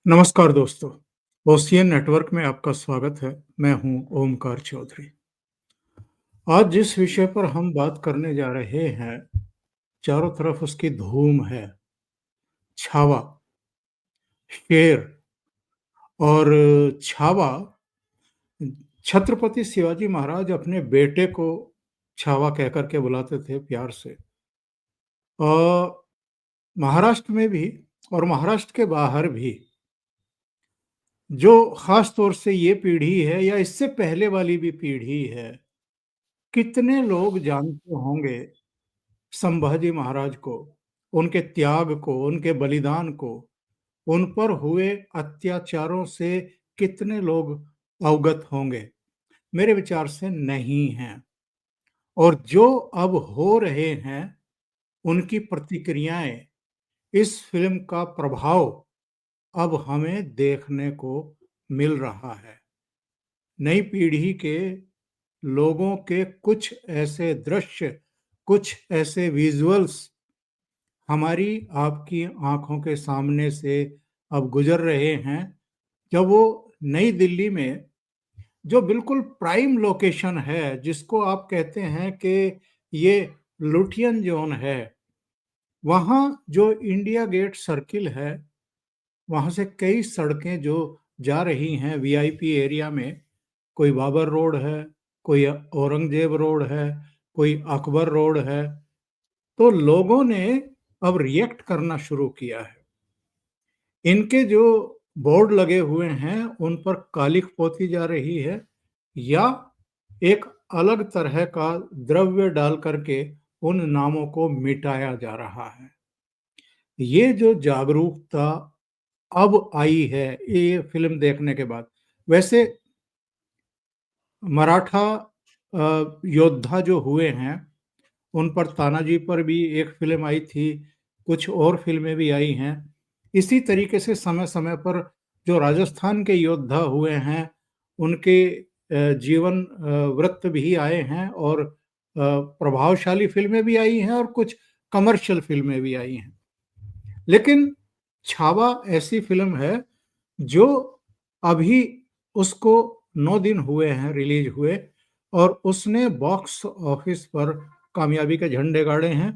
नमस्कार दोस्तों, ocean network में आपका स्वागत है। मैं हूं ओमकार चौधरी। आज जिस विषय पर हम बात करने जा रहे हैं, चारों तरफ उसकी धूम है। छावा, शेर और छावा। छत्रपति शिवाजी महाराज अपने बेटे को छावा कहकर के बुलाते थे प्यार से। महाराष्ट्र में भी और महाराष्ट्र के बाहर भी जो खास तौर से ये पीढ़ी है या इससे पहले वाली भी पीढ़ी है, कितने लोग जानते होंगे संभाजी महाराज को, उनके त्याग को, उनके बलिदान को, उन पर हुए अत्याचारों से कितने लोग अवगत होंगे? मेरे विचार से नहीं हैं। और जो अब हो रहे हैं, उनकी प्रतिक्रियाएं, इस फिल्म का प्रभाव अब हमें देखने को मिल रहा है। नई पीढ़ी के लोगों के कुछ ऐसे दृश्य, कुछ ऐसे विजुअल्स हमारी आपकी आंखों के सामने से अब गुजर रहे हैं। जब वो नई दिल्ली में जो बिल्कुल प्राइम लोकेशन है, जिसको आप कहते हैं कि ये लुटियन जोन है, वहाँ जो इंडिया गेट सर्किल है, वहाँ से कई सड़कें जो जा रही हैं वीआईपी एरिया में, कोई बाबर रोड है, कोई औरंगजेब रोड है, कोई अकबर रोड है, तो लोगों ने अब रिएक्ट करना शुरू किया है। इनके जो बोर्ड लगे हुए हैं, उन पर कालिख पोती जा रही है या एक अलग तरह का द्रव्य डाल करके उन नामों को मिटाया जा रहा है। ये जो जागरूकता अब आई है ये फिल्म देखने के बाद। वैसे मराठा योद्धा जो हुए हैं, उन पर तानाजी पर भी एक फिल्म आई थी, कुछ और फिल्में भी आई हैं। इसी तरीके से समय-समय पर जो राजस्थान के योद्धा हुए हैं, उनके जीवन वृत्त भी आए हैं और प्रभावशाली फिल्में भी आई हैं और कुछ कमर्शियल फिल्में भी आई हैं। लेकिन छावा ऐसी फिल्म है जो अभी उसको 9 दिन हुए हैं रिलीज हुए और उसने बॉक्स ऑफिस पर कामयाबी के झंडे गाड़े हैं।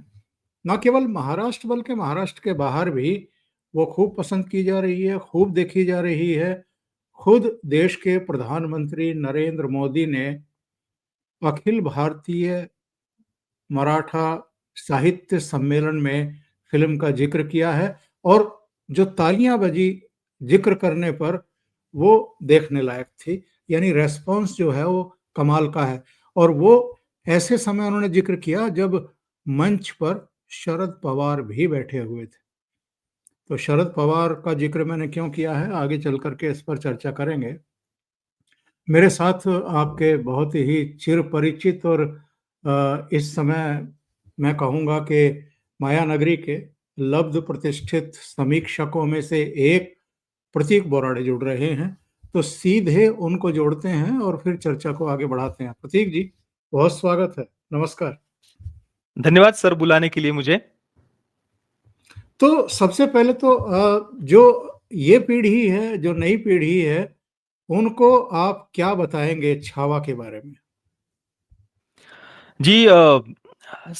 न केवल महाराष्ट्र बल्कि महाराष्ट्र के बाहर भी वो खूब पसंद की जा रही है, खूब देखी जा रही है। खुद देश के प्रधानमंत्री नरेंद्र मोदी ने अखिल भारतीय मराठा साहित्य सम्मेलन में फिल्म का जिक्र किया है और जो तालियां बजी जिक्र करने पर, वो देखने लायक थी। यानी रेस्पॉन्स जो है वो कमाल का है। और वो ऐसे समय उन्होंने जिक्र किया जब मंच पर शरद पवार भी बैठे हुए थे। तो शरद पवार का जिक्र मैंने क्यों किया है, आगे चल करके इस पर चर्चा करेंगे। मेरे साथ आपके बहुत ही चिर परिचित और इस समय मैं कहूँगा कि माया नगरी के लब्ध प्रतिष्ठित समीक्षकों में से एक प्रतीक बोराड़े जुड़ रहे हैं। तो सीधे उनको जोड़ते हैं और फिर चर्चा को आगे बढ़ाते हैं। प्रतीक जी, बहुत स्वागत है। नमस्कार। धन्यवाद सर बुलाने के लिए मुझे। तो सबसे पहले तो जो ये पीढ़ी है, जो नई पीढ़ी है, उनको आप क्या बताएंगे छावा के बारे में? जी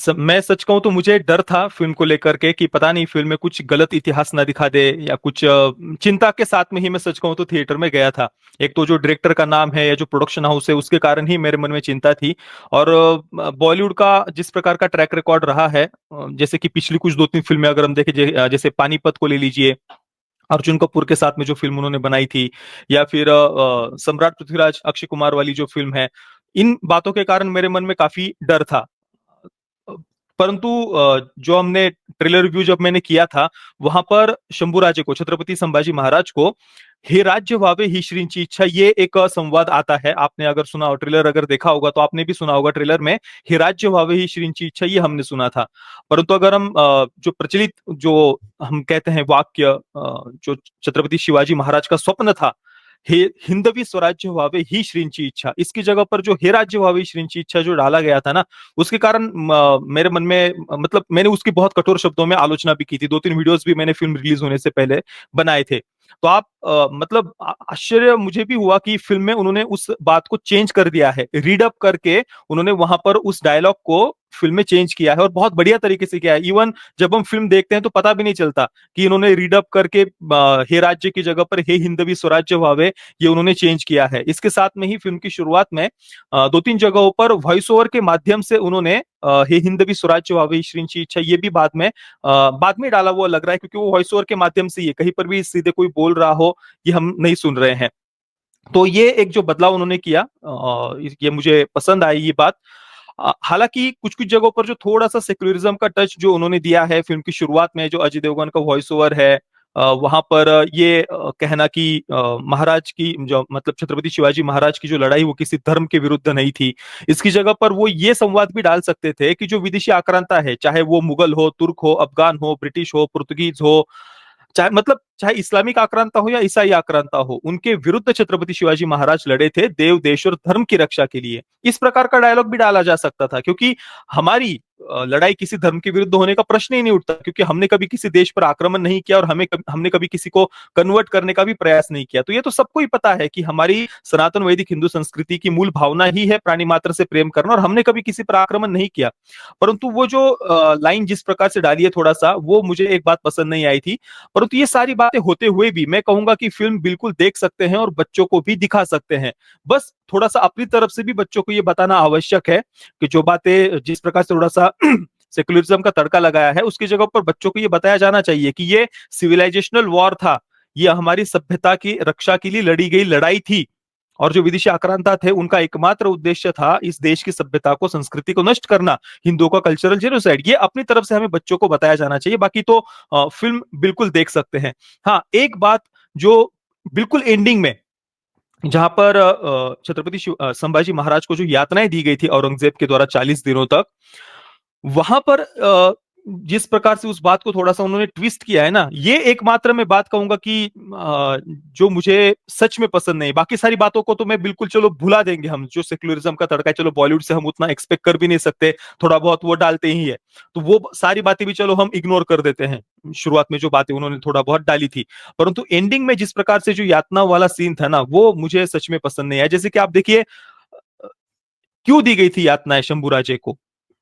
मैं सच कहूं तो मुझे डर था फिल्म को लेकर के कि पता नहीं फिल्म में कुछ गलत इतिहास ना दिखा दे या कुछ चिंता के साथ में ही मैं सच कहूं तो थिएटर में गया था। एक तो जो डायरेक्टर का नाम है या जो प्रोडक्शन हाउस है उसके कारण ही मेरे मन में चिंता थी। और बॉलीवुड का जिस प्रकार का ट्रैक रिकॉर्ड रहा है, जैसे कि पिछली कुछ 2-3 फिल्में अगर हम देखें, जैसे पानीपत को ले लीजिए, अर्जुन कपूर के साथ में जो फिल्म उन्होंने बनाई थी, या फिर सम्राट पृथ्वीराज अक्षय कुमार वाली जो फिल्म है, इन बातों के कारण मेरे मन में काफी डर था। परंतु जो हमने ट्रेलर रिव्यू जब मैंने किया था, वहां पर शंभूराजे को, छत्रपति संभाजी महाराज को, हे राज्य व्हावे ही श्रींची इच्छा, ये एक संवाद आता है। आपने अगर सुना हो, ट्रेलर अगर देखा होगा तो आपने भी सुना होगा ट्रेलर में हे राज्य व्हावे ही श्रींची इच्छा, ये हमने सुना था। परंतु अगर हम जो प्रचलित, जो हम कहते हैं वाक्य, जो छत्रपति शिवाजी महाराज का स्वप्न था, हे हिंदवी स्वराज्य व्हावे ही श्रींची इच्छा, इसकी जगह पर जो हे राज्य व्हावे श्रींची इच्छा जो डाला गया था ना, उसके कारण मेरे मन में, मतलब मैंने उसकी बहुत कठोर शब्दों में आलोचना भी की थी। 2-3 वीडियोस भी मैंने फिल्म रिलीज होने से पहले बनाए थे। तो आप मतलब आश्चर्य मुझे भी हुआ कि फिल्म में उन्होंने उस बात को चेंज कर दिया है, रीड अप करके उन्होंने वहां पर उस डायलॉग को फिल्म में चेंज किया है और बहुत बढ़िया तरीके से किया है। इवन जब हम फिल्म देखते हैं तो पता भी नहीं चलता कि इन्होंने रीड अप करके हे राज्य की जगह पर हे हिंदवी स्वराज्य भावे ये उन्होंने चेंज किया है। इसके साथ में ही फिल्म की शुरुआत में दो तीन जगहों पर वॉइस ओवर के माध्यम से उन्होंने हे हिंदवी स्वराज्य भावे श्रींची इच्छा ये भी बाद में डाला हुआ लग रहा है, क्योंकि वो वॉइस ओवर के माध्यम से ये कहीं पर भी सीधे कोई बोल रहा हो ये हम नहीं सुन रहे हैं। तो ये एक जो बदलाव उन्होंने किया ये मुझे पसंद आई ये बात। हालांकि कुछ कुछ जगहों पर जो थोड़ा सा सेक्युलरिज्म का टच जो उन्होंने दिया है फिल्म की शुरुआत में, जो अजय देवगन का वॉइस ओवर है वहां पर ये कहना कि महाराज की जो मतलब छत्रपति शिवाजी महाराज की जो लड़ाई वो किसी धर्म के विरुद्ध नहीं थी, इसकी जगह पर वो ये संवाद भी डाल सकते थे कि जो विदेशी आक्रांता है, चाहे वो मुगल हो, तुर्क हो, अफगान हो, ब्रिटिश हो, पुर्तगीज हो, चाहे इस्लामिक आक्रांता हो या ईसाई आक्रांता हो, उनके विरुद्ध छत्रपति शिवाजी महाराज लड़े थे देव देश और धर्म की रक्षा के लिए। इस प्रकार का डायलॉग भी डाला जा सकता था, क्योंकि हमारी लड़ाई किसी धर्म के विरुद्ध होने का प्रश्न ही नहीं उठता, क्योंकि हमने कभी किसी देश पर आक्रमण नहीं किया और हमने कभी किसी को कन्वर्ट करने का भी प्रयास नहीं किया। तो ये तो सबको ही पता है कि हमारी सनातन वैदिक हिंदू संस्कृति की मूल भावना ही है प्राणी मात्र से प्रेम करना, और हमने कभी किसी पर आक्रमण नहीं किया। परंतु वो जो लाइन जिस प्रकार से डाली है थोड़ा सा, वो मुझे एक बात पसंद नहीं आई थी। परंतु ये सारी बातें होते हुए भी मैं कहूंगा कि फिल्म बिल्कुल देख सकते हैं और बच्चों को भी दिखा सकते हैं। बस थोड़ा सा अपनी तरफ से भी बच्चों को ये बताना आवश्यक है कि जो बातें जिस प्रकार से थोड़ा सा सेकुलरिज्म का तड़का लगाया है, उसकी जगह पर बच्चों को ये बताया जाना चाहिए कि ये सिविलाइजेशनल वॉर था, ये हमारी सभ्यता की रक्षा के लिए लड़ी गई लड़ाई थी, और जो विदेशी आक्रांता थे उनका एकमात्र उद्देश्य था इस देश की सभ्यता को, संस्कृति को नष्ट करना, हिंदुओं का कल्चरल जेनोसाइड। ये अपनी तरफ से हमें बच्चों को बताया जाना चाहिए। बाकी तो फिल्म बिल्कुल देख सकते हैं। हाँ, एक बात जो बिल्कुल एंडिंग में जहां पर छत्रपति संभाजी महाराज को जो यातनाएं दी गई थी औरंगजेब के द्वारा 40 दिनों तक, वहां पर जिस प्रकार से उस बात को थोड़ा सा उन्होंने ट्विस्ट किया है ना, ये एकमात्र मैं बात कहूंगा कि जो मुझे सच में पसंद नहीं। बाकी सारी बातों को तो मैं बिल्कुल चलो भुला देंगे हम, जो सेक्युलरिज्म का तड़का है, चलो बॉलीवुड से हम उतना एक्सपेक्ट कर भी नहीं सकते, थोड़ा बहुत वो डालते ही है, तो वो सारी बातें भी चलो हम इग्नोर कर देते हैं। शुरुआत में जो बातें उन्होंने थोड़ा बहुत डाली थी, परंतु एंडिंग में जिस प्रकार से जो यातना वाला सीन था ना, वो मुझे सच में पसंद नहीं आया। जैसे कि आप देखिए क्यों दी गई थी यातनाएं शंभूराजे को,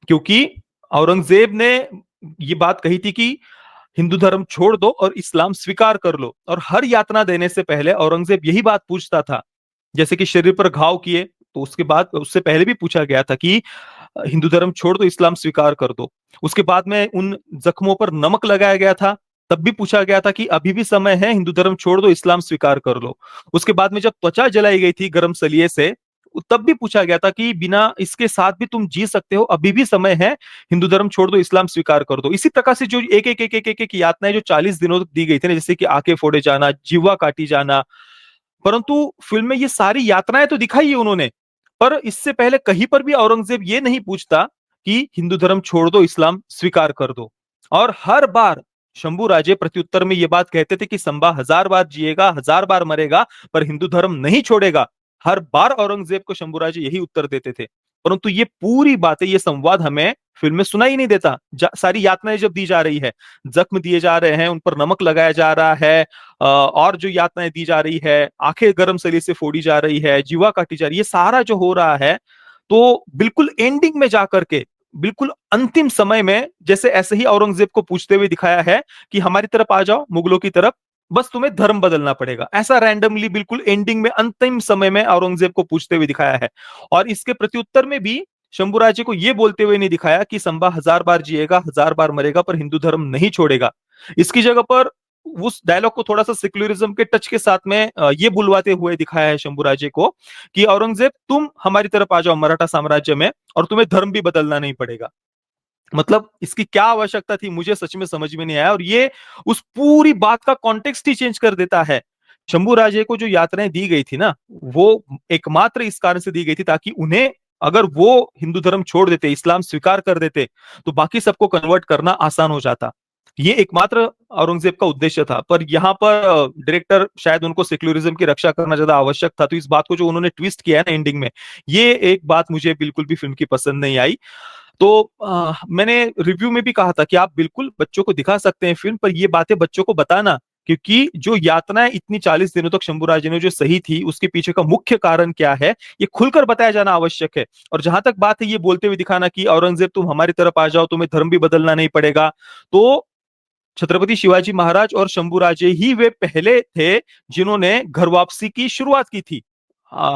क्योंकि औरंगजेब ने ये बात कही थी कि हिंदू धर्म छोड़ दो और इस्लाम स्वीकार कर लो, और हर यातना देने से पहले औरंगजेब यही बात पूछता था। जैसे कि शरीर पर घाव किए तो उसके बाद उससे पहले भी पूछा गया था कि हिंदू धर्म छोड़ दो, इस्लाम स्वीकार कर दो। उसके बाद में उन जख्मों पर नमक लगाया गया था, तब भी पूछा गया था कि अभी भी समय है, हिंदू धर्म छोड़ दो, इस्लाम स्वीकार कर लो। उसके बाद में जब त्वचा जलाई गई थी गर्म सलिए से, तब भी पूछा गया था कि बिना इसके साथ भी तुम जी सकते हो, अभी भी समय है, हिंदू धर्म छोड़ दो, इस्लाम स्वीकार कर दो। इसी प्रकार से जो एक एक यातनाएं जो 40 दिनों तक दी गई थी ना, जैसे कि आंखें फोड़े जाना, जीवा काटी जाना, परंतु फिल्म में ये सारी यातनाएं तो दिखाई है उन्होंने, पर इससे पहले कहीं पर भी औरंगजेब ये नहीं पूछता कि हिंदू धर्म छोड़ दो, इस्लाम स्वीकार कर दो। और हर बार शंभू राजे प्रत्युत्तर में ये बात कहते थे कि संबा 1000 बार जिएगा, 1000 बार मरेगा, पर हिंदू धर्म नहीं छोड़ेगा। हर बार औरंगजेब को शंभू राजे यही उत्तर देते थे। परंतु ये पूरी बातें, ये संवाद हमें फिल्म में सुनाई नहीं देता। सारी यातनाएं जब दी जा रही है, जख्म दिए जा रहे हैं, उन पर नमक लगाया जा रहा है, और जो यातनाएं दी जा रही है, आंखें गर्म सली से फोड़ी जा रही है, जीवा काटी जा रही है, ये सारा जो हो रहा है, तो बिल्कुल एंडिंग में जाकर के, बिल्कुल अंतिम समय में, जैसे ऐसे ही औरंगजेब को पूछते हुए दिखाया है कि हमारी तरफ आ जाओ, मुगलों की तरफ, बस तुम्हें धर्म बदलना पड़ेगा। ऐसा रैंडमली बिल्कुल एंडिंग में अंतिम समय में औरंगजेब को पूछते हुए दिखाया है। और इसके प्रत्युत्तर में भी शंभूराजे को यह बोलते हुए नहीं दिखाया कि संबा 1000 बार जिएगा, 1000 बार मरेगा, पर हिंदू धर्म नहीं छोड़ेगा। इसकी जगह पर उस डायलॉग को थोड़ा सा सेक्युलरिज्म के टच के साथ में ये बुलवाते हुए दिखाया है शंभूराजे को कि औरंगजेब तुम हमारी तरफ आ जाओ मराठा साम्राज्य में, और तुम्हें धर्म भी बदलना नहीं पड़ेगा। मतलब इसकी क्या आवश्यकता थी, मुझे सच में समझ में नहीं आया, और ये उस पूरी बात का कॉन्टेक्स्ट ही चेंज कर देता है। शंभू राजे को जो यातनाएं दी गई थी ना, वो एकमात्र इस कारण से दी गई थी ताकि उन्हें, अगर वो हिंदू धर्म छोड़ देते, इस्लाम स्वीकार कर देते, तो बाकी सबको कन्वर्ट करना आसान हो जाता। ये एकमात्र औरंगजेब का उद्देश्य था। पर यहाँ पर डायरेक्टर शायद उनको सेक्युलरिज्म की रक्षा करना ज्यादा आवश्यक था, तो इस बात को जो उन्होंने ट्विस्ट किया है ना एंडिंग में, ये एक बात मुझे बिल्कुल भी फिल्म की पसंद नहीं आई। तो मैंने रिव्यू में भी कहा था कि आप बिल्कुल बच्चों को दिखा सकते हैं फिल्म, पर ये बातें बच्चों को बताना क्योंकि जो यातनाएं इतनी 40 दिनों तक शंभुराजे ने जो सही थी, उसके पीछे का मुख्य कारण क्या है, ये खुलकर बताया जाना आवश्यक है। और जहां तक बात है ये बोलते हुए दिखाना कि औरंगजेब तुम हमारी तरफ आ जाओ, तुम्हें धर्म भी बदलना नहीं पड़ेगा, तो छत्रपति शिवाजी महाराज और शंभुराजे ही वे पहले थे जिन्होंने घर वापसी की शुरुआत की थी।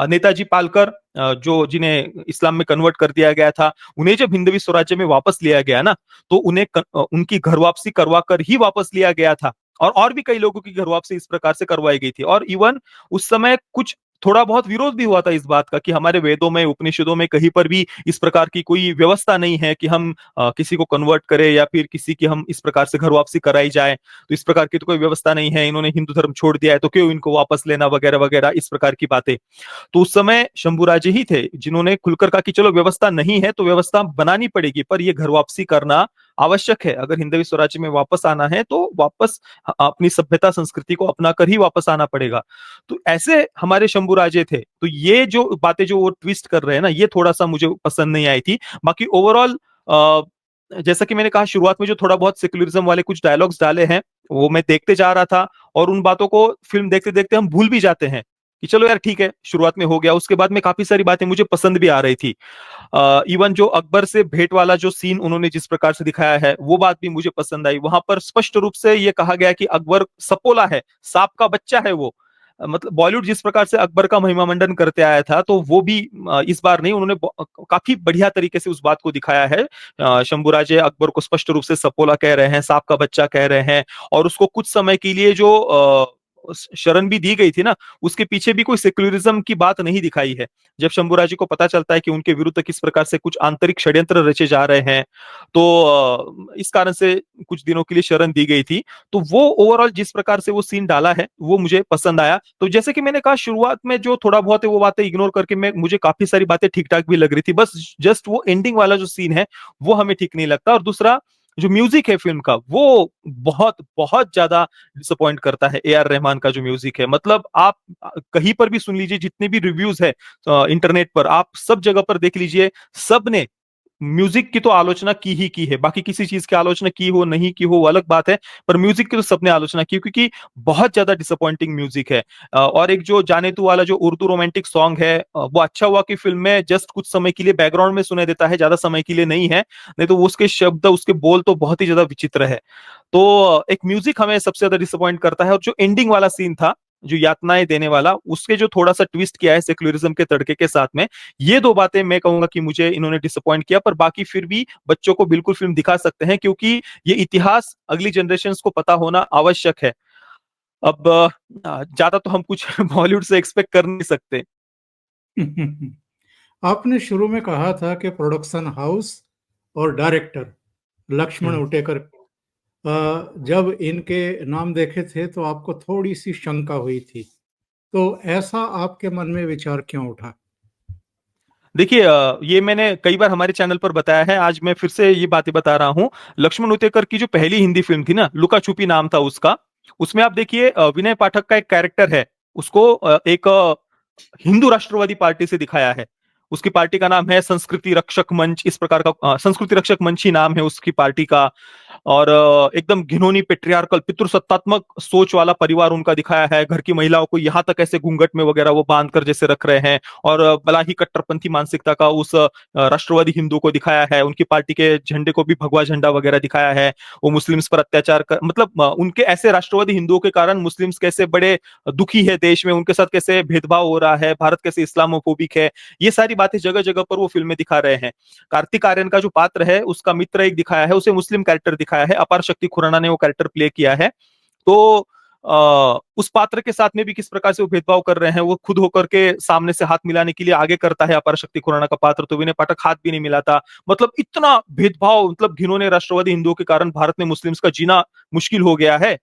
नेताजी पालकर, जो जिन्हें इस्लाम में कन्वर्ट कर दिया गया था, उन्हें जब हिंदवी स्वराज्य में वापस लिया गया ना, तो उन्हें उनकी घर वापसी करवा कर ही वापस लिया गया था। और भी कई लोगों की घर वापसी इस प्रकार से करवाई गई थी। और इवन उस समय कुछ थोड़ा बहुत विरोध भी हुआ था इस बात का कि हमारे वेदों में, उपनिषदों में कहीं पर भी इस प्रकार की कोई व्यवस्था नहीं है कि हम किसी को कन्वर्ट करें या फिर किसी की हम इस प्रकार से घर वापसी कराई जाए। तो इस प्रकार की तो कोई व्यवस्था नहीं है, इन्होंने हिंदू धर्म छोड़ दिया है तो क्यों इनको वापस लेना, वगैरह वगैरह इस प्रकार की बातें। तो उस समय शंभुराजे ही थे जिन्होंने खुलकर कहा कि चलो व्यवस्था नहीं है तो व्यवस्था बनानी पड़ेगी, पर यह घर वापसी करना आवश्यक है। अगर हिंदवी स्वराज्य में वापस आना है तो वापस अपनी सभ्यता संस्कृति को अपनाकर ही वापस आना पड़ेगा। तो ऐसे हमारे शंभुराजे थे। तो ये जो बातें जो वो ट्विस्ट कर रहे हैं ना, ये थोड़ा सा मुझे पसंद नहीं आई थी। बाकी ओवरऑल जैसा कि मैंने कहा शुरुआत में, जो थोड़ा बहुत सेक्युलरिज्म वाले कुछ डायलॉग्स डाले हैं वो मैं देखते जा रहा था, और उन बातों को फिल्म देखते देखते हम भूल भी जाते हैं कि चलो यार ठीक है, शुरुआत में हो गया। उसके बाद में काफी सारी बातें मुझे पसंद भी आ रही थी। इवन जो अकबर से भेंट वाला जो सीन उन्होंने जिस प्रकार से दिखाया है, वो बात भी मुझे पसंद आई। वहां पर स्पष्ट रूप से ये कहा गया कि अकबर सपोला है, सांप का बच्चा है वो। मतलब बॉलीवुड जिस प्रकार से अकबर का महिमा मंडन करते आया था, तो वो भी इस बार नहीं, उन्होंने काफी बढ़िया तरीके से उस बात को दिखाया है। शंभुराजे अकबर को स्पष्ट रूप से सपोला कह रहे हैं, सांप का बच्चा कह रहे हैं। और उसको कुछ समय के लिए जो शरण भी दी गई थी ना, उसके पीछे भी कोई सेक्युलरिज्म की बात नहीं दिखाई है। जब शंभुराजे को पता चलता है कि उनके विरुद्ध किस प्रकार से कुछ आंतरिक षड्यंत्र रचे जा रहे हैं, तो इस कारण से कुछ दिनों के लिए शरण दी गई थी। तो वो ओवरऑल जिस प्रकार से वो सीन डाला है वो मुझे पसंद आया। तो जैसे कि मैंने कहा शुरुआत में जो थोड़ा बहुत है वो बातें इग्नोर करके मैं, मुझे काफी सारी बातें ठीक ठाक भी लग रही थी, बस जस्ट वो एंडिंग वाला जो सीन है वो हमें ठीक नहीं लगता। और दूसरा, जो म्यूजिक है फिल्म का, वो बहुत बहुत ज्यादा डिसअपॉइंट करता है। ए आर रहमान का जो म्यूजिक है, मतलब आप कहीं पर भी सुन लीजिए, जितने भी रिव्यूज है इंटरनेट पर, आप सब जगह पर देख लीजिए, सबने म्यूजिक की तो आलोचना की ही की है। बाकी किसी चीज की आलोचना की हो नहीं की हो वो अलग बात है, पर म्यूजिक की तो सबने आलोचना की, क्योंकि बहुत ज्यादा डिसअपॉइंटिंग म्यूजिक है। और एक जो जाने तू वाला जो उर्दू रोमांटिक सॉन्ग है, वो अच्छा हुआ कि फिल्म में जस्ट कुछ समय के लिए बैकग्राउंड में सुनाई देता है, ज्यादा समय के लिए नहीं है, नहीं तो उसके शब्द, उसके बोल तो बहुत ही ज्यादा विचित्र है। तो एक म्यूजिक हमें सबसे ज्यादा डिसअपॉइंट करता है। और जो एंडिंग वाला सीन था, जो यातनाएं देने वाला, उसके जो थोड़ा सा ट्विस्ट किया है सेक्युलरिज्म के तड़के के साथ में, ये दो बातें मैं कहूंगा कि मुझे इन्होंने डिसअपॉइंट किया। पर बाकी फिर भी बच्चों को बिल्कुल फिल्म दिखा सकते हैं, क्योंकि ये इतिहास अगली जनरेशन को पता होना आवश्यक है। अब ज्यादा तो हम कुछ बॉलीवुड से एक्सपेक्ट कर नहीं सकते। आपने शुरू में कहा था कि प्रोडक्शन हाउस और डायरेक्टर लक्ष्मण हम्म। उटेकर, जब इनके नाम देखे थे तो आपको थोड़ी सी शंका हुई थी, तो ऐसा आपके मन में विचार क्यों उठा? देखिए, ये मैंने कई बार हमारे चैनल पर बताया है, आज मैं फिर से ये बातें बता रहा हूँ। लक्ष्मण उतेकर की जो पहली हिंदी फिल्म थी ना, लुका छुपी नाम था उसका, उसमें आप देखिए विनय पाठक का एक कैरेक्टर है, उसको एक हिंदू राष्ट्रवादी पार्टी से दिखाया है। उसकी पार्टी का नाम है संस्कृति रक्षक मंच, इस प्रकार का संस्कृति रक्षक मंच ही नाम है उसकी पार्टी का। और एकदम घिनौनी पेट्रियार्कल पितृसत्तात्मक सोच वाला परिवार उनका दिखाया है। घर की महिलाओं को यहाँ तक ऐसे घूंघट में वगैरह वो बांध कर जैसे रख रहे हैं, और बड़ा ही कट्टरपंथी मानसिकता का उस राष्ट्रवादी हिंदू को दिखाया है। उनकी पार्टी के झंडे को भी भगवा झंडा वगैरह दिखाया है। वो मुस्लिम्स पर अत्याचार कर, मतलब उनके ऐसे राष्ट्रवादी हिंदुओं के कारण मुस्लिम्स कैसे बड़े दुखी है देश में, उनके साथ कैसे भेदभाव हो रहा है, भारत कैसे इस्लामोफोबिक है, ये सारी बातें जगह जगह पर वो फिल्में दिखा रहे हैं। कार्तिक आर्यन का जो पात्र है, उसका मित्र एक दिखाया है, उसे मुस्लिम कैरेक्टर दिखाया है, अपार शक्ति खुराना ने वो कैरेक्टर प्ले किया है। तो उस पात्र के साथ में भी किस प्रकार से वो भेदभाव कर रहे हैं, वो खुद होकर के सामने से हाथ मिलाने के लिए आगे करता है अपार शक्ति खुराना का पात्र, तो विनय पाठक हाथ भी नहीं मिलाता। मतलब इतना भेदभाव, मतलब घिनौने राष्ट्रवादी हिंदुओं के कारण भारत में मुस्लिम्स का जीना मुश्किल हो गया है।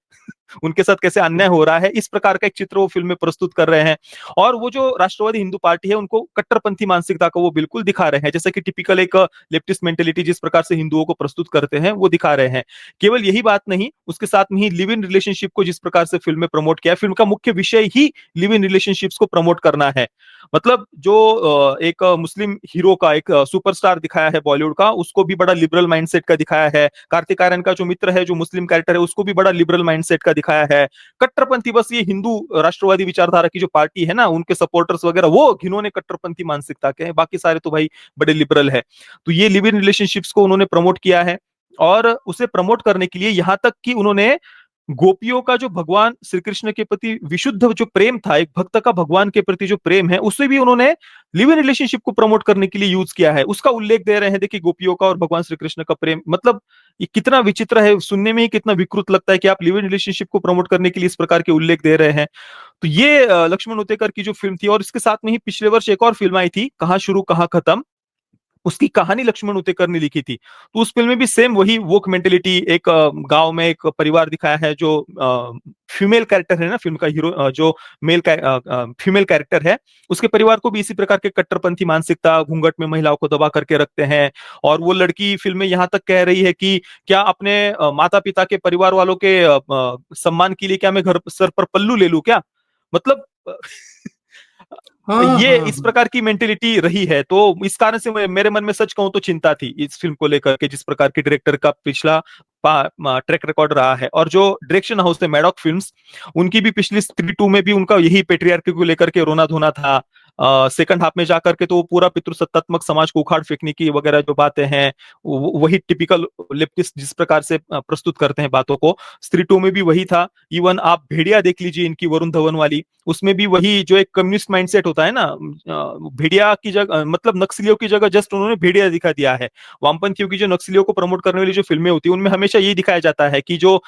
उनके साथ कैसे अन्याय हो रहा है, इस प्रकार का एक चित्र वो फिल्म में प्रस्तुत कर रहे हैं। और वो जो राष्ट्रवादी हिंदू पार्टी है, उनको कट्टरपंथी मानसिकता को वो बिल्कुल दिखा रहे हैं, जैसे कि टिपिकल एक लेफ्टिस्ट मेंटेलिटी जिस प्रकार से हिंदुओं को प्रस्तुत करते हैं वो दिखा रहे हैं। केवल यही बात नहीं, उसके साथ में ही लिव इन रिलेशनशिप को जिस प्रकार से फिल्म में प्रमोट प्रमोट किया है। फिल्म का मुख्य विषय ही लिव इन रिलेशनशिप्स को प्रमोट करना है। मतलब जो एक मुस्लिम हीरो का एक सुपरस्टार दिखाया है बॉलीवुड का, उसको भी बड़ा लिबरल माइंडसेट का दिखाया है। कार्तिक आर्यन का जो मित्र है, जो मुस्लिम कैरेक्टर है, उसको भी बड़ा लिबरल माइंडसेट का दिखाया है। कट्टरपंथी बस ये हिंदू राष्ट्रवादी विचारधारा की जो पार्टी है ना, उनके सपोर्टर्स वगैरह वो घिनौने कट्टरपंथी मानसिकता के हैं, बाकी सारे तो भाई बड़े लिबरल है। तो ये लिव इन रिलेशनशिप्स को उन्होंने प्रमोट किया है, और उसे प्रमोट करने के लिए यहां तक कि उन्होंने गोपियों का जो भगवान श्री कृष्ण के प्रति विशुद्ध जो प्रेम था, एक भक्त का भगवान के प्रति जो प्रेम है, उसे भी उन्होंने लिव इन रिलेशनशिप को प्रमोट करने के लिए यूज किया है। उसका उल्लेख दे रहे हैं, देखिए गोपियों का और भगवान श्री कृष्ण का प्रेम, मतलब ये कितना विचित्र है, सुनने में ही कितना विकृत लगता है कि आप लिव इन रिलेशनशिप को प्रमोट करने के लिए इस प्रकार के उल्लेख दे रहे हैं। तो ये लक्ष्मण उतेकर की जो फिल्म थी, और इसके साथ में ही पिछले वर्ष एक और फिल्म आई थी, कहां शुरू कहां खत्म, उसकी कहानी लक्ष्मण उतेकर ने लिखी थी। तो उस फिल्म में भी सेम वही वोक मेंटेलिटी, एक गांव में एक परिवार दिखाया है, जो फीमेल कैरेक्टर है ना फिल्म का हीरो, जो मेल फीमेल कैरेक्टर है, उसके परिवार को भी इसी प्रकार के कट्टरपंथी मानसिकता, घूंघट में महिलाओं को दबा करके रखते हैं। और वो लड़की फिल्म में यहाँ तक कह रही है कि क्या अपने माता पिता के परिवार वालों के सम्मान के लिए क्या मैं घर सर पर पल्लू ले लूं क्या, मतलब हाँ, ये हाँ, इस हाँ। प्रकार की मेंटेलिटी रही है। तो इस कारण से मेरे मन में सच कहूं तो चिंता थी इस फिल्म को लेकर के, जिस प्रकार की डायरेक्टर का पिछला ट्रैक रिकॉर्ड रहा है। और जो डायरेक्शन हाउस थे मैडॉक फिल्म्स, उनकी भी पिछली स्त्री 2 में भी उनका यही पेट्रियार्की को लेकर के रोना धोना था। सेकंड हाफ में जाकर के तो वो पूरा पितृसत्तात्मक समाज को उखाड़ फेंकने की वगैरह जो बातें हैं, वही टिपिकल लेफ्टिस्ट जिस प्रकार से प्रस्तुत करते हैं बातों को, स्त्री 2 में भी वही था। इवन आप भेड़िया देख लीजिए इनकी, वरुण धवन वाली, उसमें भी वही जो एक कम्युनिस्ट माइंडसेट होता है ना, भेड़िया की जगह, मतलब नक्सलियों की जगह जस्ट उन्होंने भेड़िया दिखा दिया है। वामपंथियों की जो नक्सलियों को प्रमोट करने वाली जो फिल्में होती है, उनमें हमेशा यही दिखाया जाता है कि जो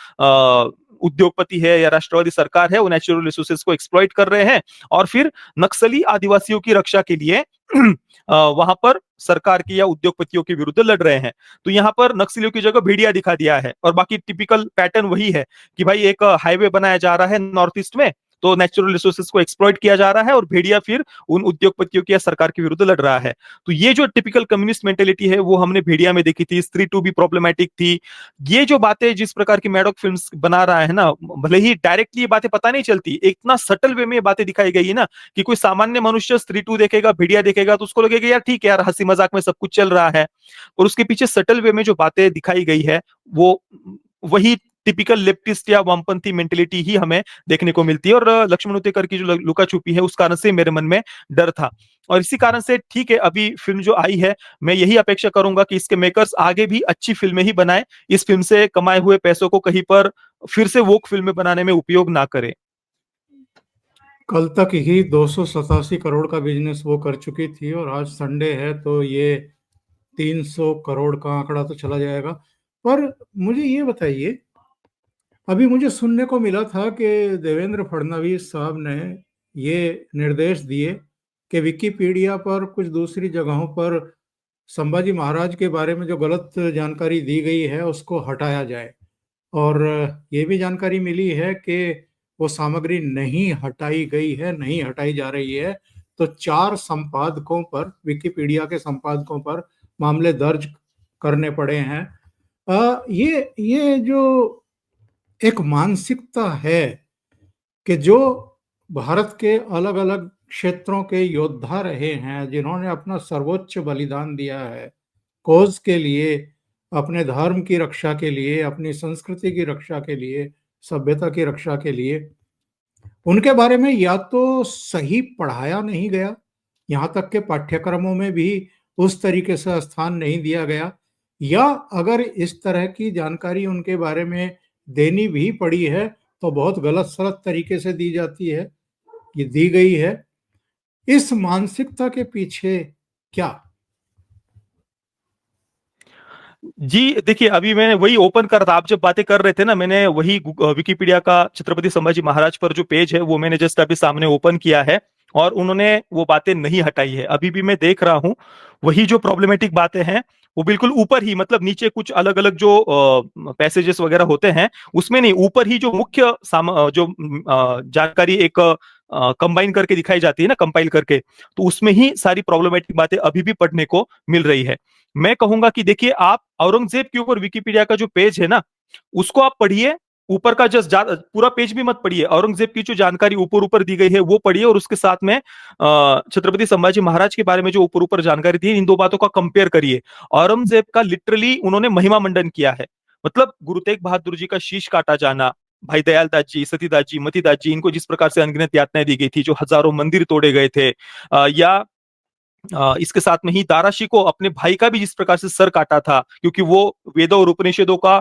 उद्योगपति है या राष्ट्रवादी सरकार है, वो नेचुरल रिसोर्सेज को एक्सप्लॉइट कर रहे हैं, और फिर नक्सली आदिवासियों की रक्षा के लिए वहां पर सरकार की या उद्योगपतियों के विरुद्ध लड़ रहे हैं। तो यहाँ पर नक्सलियों की जगह भेड़िया दिखा दिया है, और बाकी टिपिकल पैटर्न वही है कि भाई एक हाईवे बनाया जा रहा है नॉर्थ ईस्ट में, तो नेचुरल रिसोर्सेज को एक्सप्लॉइट किया जा रहा है, और भेड़िया फिर उन उद्योगपतियों की या सरकार के विरुद्ध लड़ रहा है। तो ये जो टिपिकल कम्युनिस्ट मेंटेलिटी है, वो हमने भेड़िया में देखी थी। स्त्री 2 भी प्रॉब्लमेटिक थी। ये जो बातें जिस प्रकार की मैडॉक फिल्म्स बना रहा है ना, भले ही डायरेक्टली ये बातें पता नहीं चलती, इतना सटल वे में ये बातें दिखाई गई है ना, कि कोई सामान्य मनुष्य स्त्री 2 देखेगा, भेड़िया देखेगा, तो उसको लगेगा यार ठीक है यार, हंसी मजाक में सब कुछ चल रहा है। और उसके पीछे सटल वे में जो बातें दिखाई गई है, वो वही टिपिकल लेफ्टिस्ट या वामपंथी मेंटेलिटी ही हमें देखने को मिलती है। और लक्ष्मण उतेकर की जो लुका छुपी है, उस कारण से मेरे मन में डर था। और इसी कारण से ठीक है, अभी फिल्म जो आई है, मैं यही अपेक्षा करूंगा कि इसके मेकर्स आगे भी अच्छी फिल्में ही बनाएं, इस फिल्म से कमाए हुए पैसों को कहीं पर फिर से वोक फिल्में बनाने में उपयोग ना करें। कल तक ही 287 करोड़ का बिजनेस वो कर चुकी थी, और आज संडे है तो ये 300 करोड़ का आंकड़ा तो चला जाएगा। पर मुझे ये बताइए, अभी मुझे सुनने को मिला था कि देवेंद्र फडणवीस साहब ने ये निर्देश दिए कि विकिपीडिया पर कुछ दूसरी जगहों पर संभाजी महाराज के बारे में जो गलत जानकारी दी गई है उसको हटाया जाए। और ये भी जानकारी मिली है कि वो सामग्री नहीं हटाई गई है, नहीं हटाई जा रही है। तो 4 संपादकों पर, विकिपीडिया के संपादकों पर मामले दर्ज करने पड़े हैं। ये जो एक मानसिकता है कि जो भारत के अलग अलग क्षेत्रों के योद्धा रहे हैं, जिन्होंने अपना सर्वोच्च बलिदान दिया है कॉज के लिए, अपने धर्म की रक्षा के लिए, अपनी संस्कृति की रक्षा के लिए, सभ्यता की रक्षा के लिए, उनके बारे में या तो सही पढ़ाया नहीं गया, यहाँ तक के पाठ्यक्रमों में भी उस तरीके से स्थान नहीं दिया गया, या अगर इस तरह की जानकारी उनके बारे में देनी भी पड़ी है तो बहुत गलत सलत तरीके से दी जाती है, ये दी गई है। इस मानसिकता के पीछे क्या? जी, देखिए अभी मैंने वही ओपन कर था, आप जब बातें कर रहे थे ना, मैंने वही विकिपीडिया का छत्रपति संभाजी महाराज पर जो पेज है, वो मैंने जस्ट अभी सामने ओपन किया है, और उन्होंने वो बातें नहीं हटाई है। अभी भी मैं देख रहा हूँ, वही जो प्रॉब्लमेटिक बातें हैं, वो बिल्कुल ऊपर ही, मतलब नीचे कुछ अलग अलग जो पैसेजेस वगैरह होते हैं, उसमें नहीं, ऊपर ही जो मुख्य जो जानकारी एक कंबाइन करके दिखाई जाती है ना, कंपाइल करके, तो उसमें ही सारी प्रॉब्लमेटिक बातें अभी भी पढ़ने को मिल रही है। मैं कहूंगा कि देखिए, आप औरंगजेब के ऊपर विकिपीडिया का जो पेज है ना, उसको आप पढ़िए, ऊपर का जस्ट पूरा पेज भी मत पढ़िए, औरंगजेब की जो जानकारी ऊपर ऊपर दी गई है वो पढ़िए, और उसके साथ में छत्रपति संभाजी महाराज के बारे में जो ऊपर ऊपर जानकारी दी है, इन दो बातों का कंपेयर करिए। औरंगजेब का लिटरली उन्होंने महिमा मंडन किया है, मतलब गुरु तेग बहादुर जी का शीश काटा जाना, भाई दयालदास जी, सतीदास जी, मतीदास जी, इनको जिस प्रकार से अनगिनत यातनाएं दी गई थी, जो हजारों मंदिर तोड़े गए थे, या इसके साथ में ही दाराशी को अपने भाई का भी जिस प्रकार से सर काटा था, क्योंकि वो वेदों और उपनिषदों का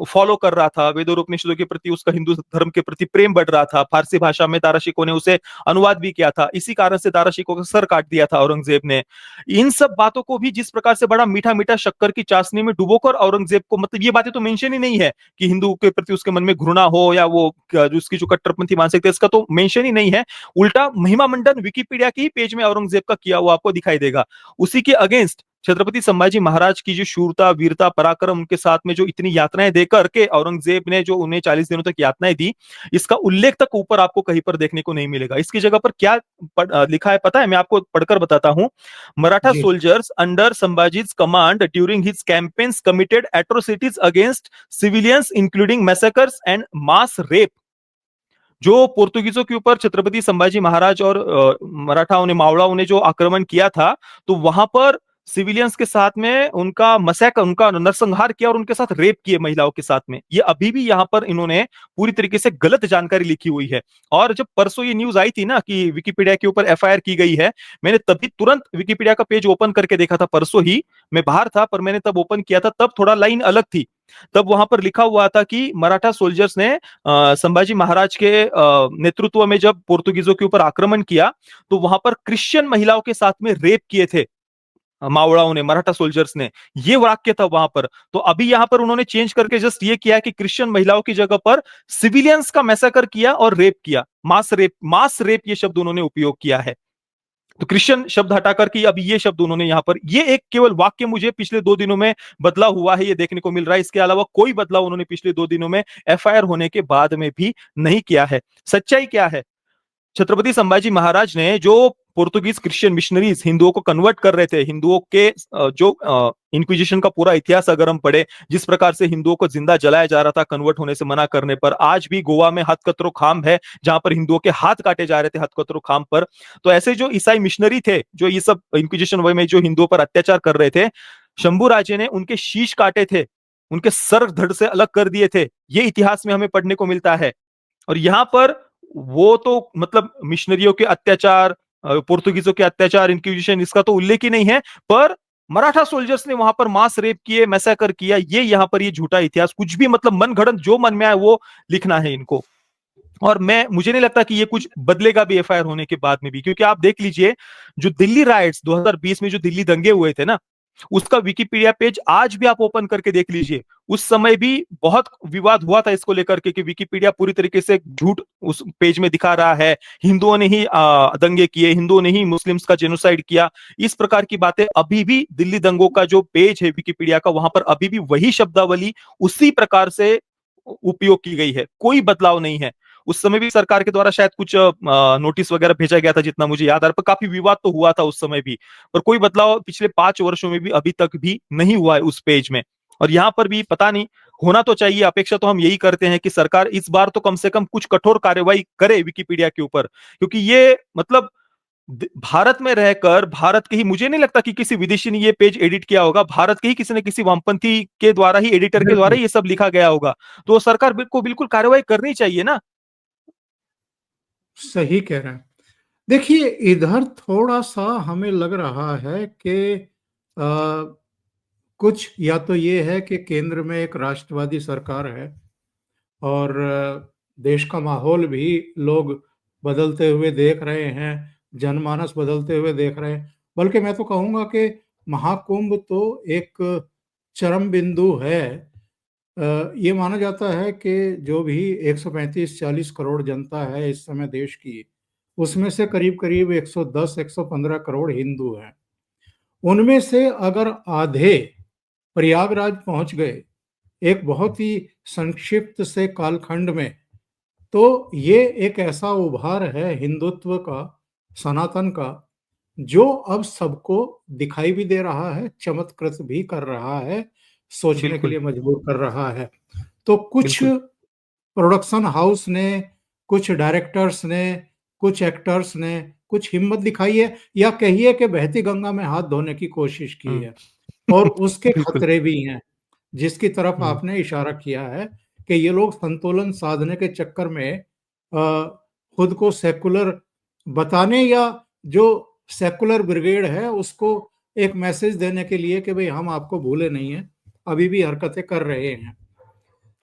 फॉलो कर रहा था, वेदों और उपनिषदों के प्रति उसका हिंदू धर्म के प्रति प्रेम बढ़ रहा था, फारसी भाषा में दाराशिकों ने उसे अनुवाद भी किया था, इसी कारण से दाराशिकों का सर काट दिया था औरंगजेब ने। इन सब बातों को भी जिस प्रकार से बड़ा मीठा मीठा शक्कर की चाशनी में डुबोकर औरंगजेब को, मतलब ये बातें तो मेंशन ही नहीं है कि हिंदू के प्रति उसके मन में घृणा हो, या वो उसकी जो कट्टरपंथी मानसिकता, इसका तो मेंशन ही नहीं है। उल्टा महिमा मंडन विकिपीडिया के ही पेज में औरंगजेब का किया हुआ आपको दिखाई देगा। उसी के अगेंस्ट छत्रपति संभाजी महाराज की जो शूरता, वीरता, पराक्रम, उनके साथ में जो इतनी यातनाएं देकर के औरंगजेब ने जो उन्हें 40 दिनों तक यातनाएं दी, इसका उल्लेख तक ऊपर आपको कहीं पर देखने को नहीं मिलेगा। इसकी जगह पर क्या लिखा है पता है? मैं आपको पढ़कर बताता हूं। मराठा जी। Soldiers under Sambhaji's command during his campaigns committed atrocities against civilians including massacres and mass rape. जो पोर्तुगीजों के ऊपर छत्रपति संभाजी महाराज और मराठाओं ने, मावड़ाओं ने जो आक्रमण किया था, तो वहां पर सिविलियंस के साथ में उनका मसैक, उनका नरसंहार किया, और उनके साथ रेप किए महिलाओं के साथ में। ये अभी भी यहाँ पर इन्होंने पूरी तरीके से गलत जानकारी लिखी हुई है। और जब परसों ये न्यूज आई थी ना कि विकिपीडिया के ऊपर एफआईआर की गई है, मैंने तभी तुरंत विकिपीडिया का पेज ओपन करके देखा था। परसों ही मैं बाहर था, पर मैंने तब ओपन किया था, तब थोड़ा लाइन अलग थी। तब वहां पर लिखा हुआ था कि मराठा सोल्जर्स ने संभाजी महाराज के नेतृत्व में जब पोर्तुगीजों के ऊपर आक्रमण किया, तो वहां पर क्रिश्चियन महिलाओं के साथ में रेप किए थे मावड़ाओं ने, मराठा सोल्जर्स ने। ये वाक्य था वहां पर। तो अभी यहां पर उन्होंने चेंज करके जस्ट ये किया कि क्रिश्चियन महिलाओं की जगह पर सिविलियंस का मैसेकर किया और रेप किया, मास रेप ये शब्द उन्होंने उपयोग किया है। तो क्रिश्चियन शब्द हटाकर के अब ये शब्द उन्होंने यहां पर, ये एक केवल वाक्य मुझे पिछले 2 दिनों में बदला हुआ है, ये देखने को मिल रहा है। इसके अलावा कोई बदलाव उन्होंने पिछले 2 दिनों में एफआईआर होने के बाद में भी नहीं किया है। सच्चाई क्या है? छत्रपति संभाजी महाराज ने जो पोर्तुगीज क्रिश्चियन मिशनरीज हिंदुओं को कन्वर्ट कर रहे थे, हिंदुओं के जो इंक्विजिशन का पूरा इतिहास अगर हम पढ़े, जिस प्रकार से हिंदुओं को जिंदा जलाया जा रहा था कन्वर्ट होने से मना करने पर, आज भी गोवा में हथकतरो खाम है जहां पर हिंदुओं के हाथ काटे जा रहे थे हथकतरो खाम पर। तो ऐसे जो ईसाई मिशनरी थे, जो ये सब इंक्विजिशन वे में जो हिंदुओं पर अत्याचार कर रहे थे, शंभू राजे ने उनके शीश काटे थे, उनके सर धड़ से अलग कर दिए थे। ये इतिहास में हमें पढ़ने को मिलता है। और यहां पर वो तो मतलब मिशनरियों के अत्याचार, पोर्तुगीजों के अत्याचार, इंक्विजिशन, इसका तो उल्लेख ही नहीं है। पर मराठा सोल्जर्स ने वहां पर मास रेप किए, मैसेकर किया, ये यहां पर ये झूठा इतिहास, कुछ भी मतलब मन गढ़ंत जो मन में आए वो लिखना है इनको। और मुझे नहीं लगता कि ये कुछ बदलेगा भी एफआईआर होने के बाद में भी, क्योंकि आप देख लीजिए जो दिल्ली राइट्स 2020 में जो दिल्ली दंगे हुए थे ना, उसका विकिपीडिया पेज आज भी आप ओपन करके देख लीजिए। उस समय भी बहुत विवाद हुआ था इसको लेकर के कि विकिपीडिया पूरी तरीके से झूठ उस पेज में दिखा रहा है, हिंदुओं ने ही दंगे किए, हिंदुओं ने ही मुस्लिम्स का जेनोसाइड किया। इस प्रकार की बातें अभी भी दिल्ली दंगों का जो पेज है विकिपीडिया का, वहां पर अभी भी वही शब्दावली उसी प्रकार से उपयोग की गई है, कोई बदलाव नहीं है। उस समय भी सरकार के द्वारा शायद कुछ नोटिस वगैरह भेजा गया था जितना मुझे याद आ रहा है, पर काफी विवाद तो हुआ था उस समय भी। पर कोई बदलाव पिछले 5 वर्षों में भी अभी तक भी नहीं हुआ है उस पेज में। और यहाँ पर भी पता नहीं, होना तो चाहिए, अपेक्षा तो हम यही करते हैं कि सरकार इस बार तो कम से कम कुछ कठोर कार्रवाई करे विकिपीडिया के ऊपर, क्योंकि ये मतलब भारत में रहकर, भारत के ही, मुझे नहीं लगता कि किसी विदेशी ने ये पेज एडिट किया होगा, भारत के ही किसी न किसी वामपंथी के द्वारा ही, एडिटर के द्वारा बिल्कुल, ही ये सब लिखा गया होगा। तो सरकार को बिल्कुल कार्रवाई करनी चाहिए ना। सही कह रहे हैं। देखिए, इधर थोड़ा-सा हमें लग रहा है कि कुछ या तो ये है कि केंद्र में एक राष्ट्रवादी सरकार है और देश का माहौल भी लोग बदलते हुए देख रहे हैं, जनमानस बदलते हुए देख रहे हैं। बल्कि मैं तो कहूँगा कि महाकुंभ तो एक चरम बिंदु है। ये माना जाता है कि जो भी 135-40 करोड़ जनता है इस समय देश की, उसमें से करीब-करीब 110-115 करोड़ हिंदू हैं। उनमें से अगर आधे प्रयागराज पहुंच गए, एक बहुत ही संक्षिप्त से कालखंड में, तो ये एक ऐसा उभार है हिंदुत्व का, सनातन का, जो अब सबको दिखाई भी दे रहा है, चमत्कृत भी कर रहा है, सोचने के बिल्कुल, लिए मजबूर कर रहा है। तो कुछ बिल्कुल। प्रोडक्शन हाउस ने, कुछ डायरेक्टर्स ने, कुछ एक्टर्स ने कुछ हिम्मत दिखाई है, या कहिए कि बहती गंगा में हाथ धोने की कोशिश की है। और उसके बिल्कुल। खतरे भी हैं, जिसकी तरफ हुँ। आपने इशारा किया है कि ये लोग संतुलन साधने के चक्कर में खुद को सेकुलर बताने, या जो सेकुलर ब्रिगेड है उसको एक मैसेज देने के लिए कि भाई हम आपको भूले नहीं हैं, अभी भी हरकतें कर रहे हैं।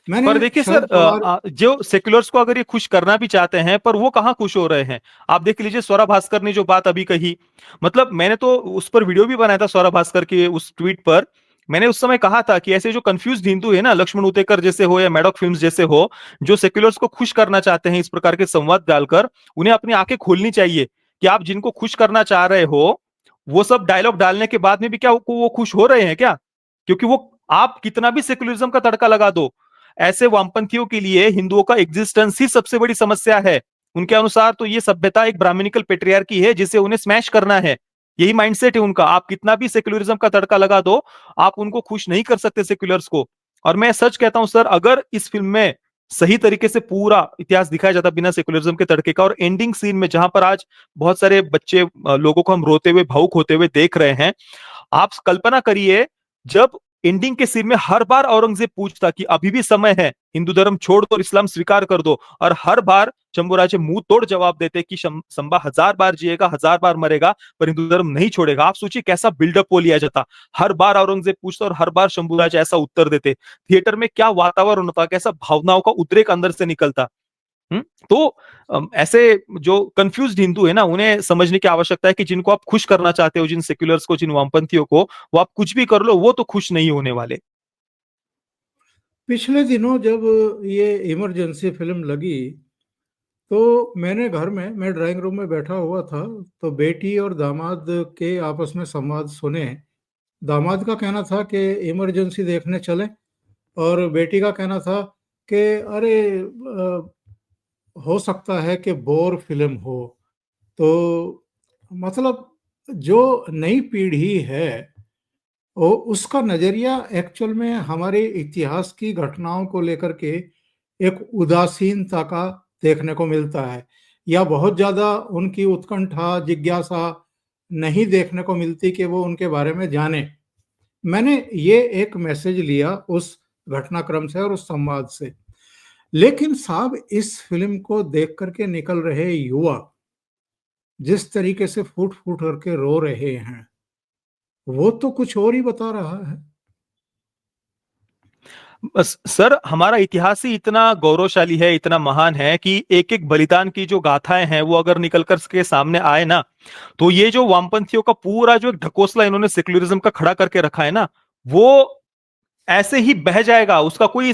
मैंने पर देखिए सर, शरद पवार जो सेक्युलर्स को अगर ये खुश करना भी चाहते हैं, पर वो कहाँ खुश हो रहे हैं। आप देख लीजिए स्वरा भास्कर ने जो बात अभी कही, मतलब मैंने तो उस पर वीडियो भी बनाया था स्वरा भास्कर के उस ट्वीट पर। मैंने उस समय कहा था कि ऐसे जो कंफ्यूज्ड हिंदू है ना, लक्ष्मण उतेकर जैसे हो या मैडॉक फिल्म्स जैसे हो, जो सेक्युलर्स को खुश करना चाहते हैं इस प्रकार के संवाद डालकर, उन्हें अपनी आंखें खोलनी चाहिए कि आप जिनको खुश करना चाह रहे हो, वो सब डायलॉग डालने के बाद में भी क्या वो खुश हो रहे हैं क्या? क्योंकि वो, आप कितना भी सेक्युलरिज्म का तड़का लगा दो, ऐसे वामपंथियों के लिए हिंदुओं का एग्जिस्टेंस ही सबसे बड़ी समस्या है। उनके अनुसार तो ये सभ्यता एक ब्राह्मणिकल पेट्रियार्की है जिसे उन्हें स्मैश करना है। यही माइंडसेट है उनका। आप कितना भी सेक्युलरिज्म का तड़का लगा दो, आप उनको खुश नहीं कर सकते सेक्युलर्स को। और मैं सच कहता हूं सर, अगर इस फिल्म में सही तरीके से पूरा इतिहास दिखाया जाता बिना सेक्युलरिज्म के तड़के का, और एंडिंग सीन में जहां पर आज बहुत सारे बच्चे, लोगों को हम रोते हुए भावुक होते हुए देख रहे हैं, आप कल्पना करिए जब एंडिंग के सीन में हर बार औरंगजेब पूछता कि अभी भी समय है, हिंदू धर्म छोड़ दो और इस्लाम स्वीकार कर दो, और हर बार शंभूराजे मुंह तोड़ जवाब देते कि संबा 1000 बार जिएगा, 1000 बार मरेगा, पर हिंदू धर्म नहीं छोड़ेगा। आप सोचिए कैसा बिल्डअप वो लिया जाता। हर बार औरंगजेब पूछता और हर बार शंभूराज ऐसा उत्तर देते। थिएटर में क्या वातावरण होता, कैसा भावनाओं का उद्रेक अंदर से निकलता। हुँ? तो ऐसे जो कन्फ्यूज्ड हिंदू है ना, उन्हें समझने की आवश्यकता है कि जिनको आप खुश करना चाहते हो, जिन सेक्युलर्स को, जिन वामपंथियों को, वो आप कुछ भी कर लो, वो तो खुश नहीं होने वाले। पिछले दिनों जब ये इमरजेंसी फिल्म लगी, तो मैंने घर में, मैं ड्राइंग रूम में बैठा हुआ था, तो बेटी और दामाद के आपस में संवाद सुने। दामाद का कहना था कि इमरजेंसी देखने चलें, और बेटी का कहना था कि अरे हो सकता है कि बोर फिल्म हो। तो मतलब जो नई पीढ़ी है, वो उसका नज़रिया एक्चुअल में हमारे इतिहास की घटनाओं को लेकर के एक उदासीनता का देखने को मिलता है, या बहुत ज़्यादा उनकी उत्कंठा, जिज्ञासा नहीं देखने को मिलती कि वो उनके बारे में जानें। मैंने ये एक मैसेज लिया उस घटनाक्रम से और उस संवाद से। लेकिन साहब, इस फ़िल्म को देख कर के निकल रहे युवा, जिस तरीके से फूट-फूट करके रो रहे हैं, वो तो कुछ और ही बता रहा है। बस सर, हमारा इतिहास ही इतना गौरवशाली है, इतना महान है कि एक-एक बलिदान की जो गाथाएँ हैं, वो अगर निकल कर के सामने आए ना, तो ये जो वामपंथियों का पूरा जो एक ढकोसला इन्होंने सेक्युलरिज्म का खड़ा करके रखा है ना, वो ऐसे ही बह जाएगा। उसका कोई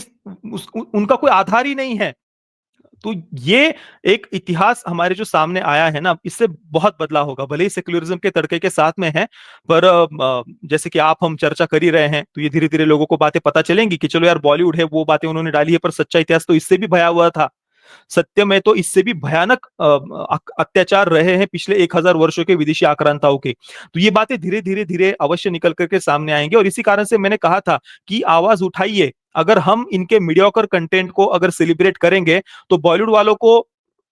उनका कोई आधार ही नहीं है। तो ये एक इतिहास हमारे जो सामने आया है ना, इससे बहुत बदलाव होगा। भले ही सेक्युलरिज्म के तड़के के साथ में है, पर जैसे कि आप हम चर्चा कर ही रहे हैं, तो ये धीरे-धीरे लोगों को बातें पता चलेंगी कि चलो यार, बॉलीवुड है, वो बातें उन्होंने डाली है, पर सच्चा इतिहास तो इससे भी भयावह था। सत्य में तो इससे भी भयानक अत्याचार रहे हैं पिछले 1000 वर्षों के विदेशी आक्रांताओं के। तो ये बातें धीरे-धीरे अवश्य निकल कर के सामने आएँगी, और इसी कारण से मैंने कहा था कि आवाज उठाइए। अगर हम इनके मीडियोकर कंटेंट को अगर सेलिब्रेट करेंगे, तो बॉलीवुड वालों को,